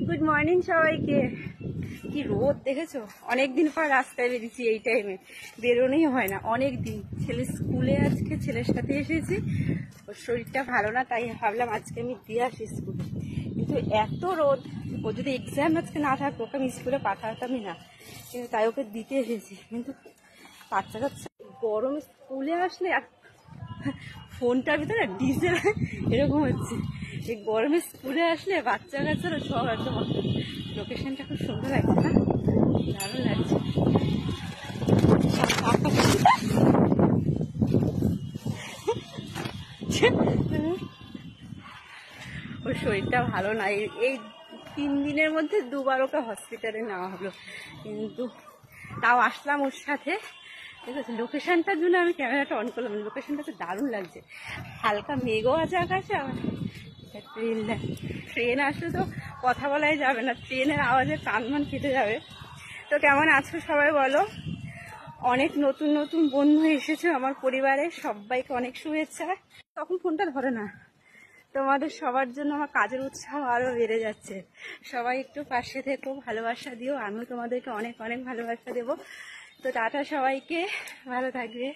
Good morning সবাইকে। কি রোদ দেখেছো, অনেকদিন পর রাস্তায় বেরিয়েছি। এই টাইমে বেরোনোই হয় না অনেক দিন। ছেলে স্কুলে, আজকে ছেলের সাথে এসেছি, ওর শরীরটা ভালো না, তাই ভাবলাম আজকে আমি দিয়ে আসি স্কুলে। কিন্তু এত রোদ, ও যদি এক্সাম আজকে না থাকতো ওকে আমি স্কুলে পাঠাতামই না, কিন্তু তাই ওকে দিতে এসেছি। কিন্তু বাচ্চা কাচ্চা গরমে স্কুলে আসলে আর ফোনটার ভিতরে ডিজেল এরকম হচ্ছে। এই গরমে স্কুলে আসলে বাচ্চা কাচ্চারা সব একদম। লোকেশনটা খুব সুন্দর লাগছে না, দারুণ লাগছে। ওর শরীরটা ভালো না, এই 3 দিনের মধ্যে দুবার ওকে হসপিটালে নেওয়া হলো, কিন্তু তাও আসলাম ওর সাথে। ঠিক আছে, লোকেশনটার জন্য আমি ক্যামেরাটা অন করলাম। লোকেশনটা তো দারুণ লাগছে, হালকা মেঘও আছে আকাশে। আমার ট্রেন আসলে তো কথা বলাই যাবে না, ট্রেনের আওয়াজে কান মান কেটে যাবে। তো কেমন আছো সবাই বলো। অনেক নতুন নতুন বন্ধু এসেছে আমার পরিবারে, সবাইকে অনেক শুভেচ্ছা। তখন ফোনটা ধরে না, তোমাদের সবার জন্য আমার কাজের উৎসাহ আরো বেড়ে যাচ্ছে। সবাই একটু পাশে থেকো, ভালোবাসা দিও, আমিও তোমাদেরকে অনেক অনেক ভালোবাসা দেবো। তো টাটা সবাইকে, ভালো থাকবে।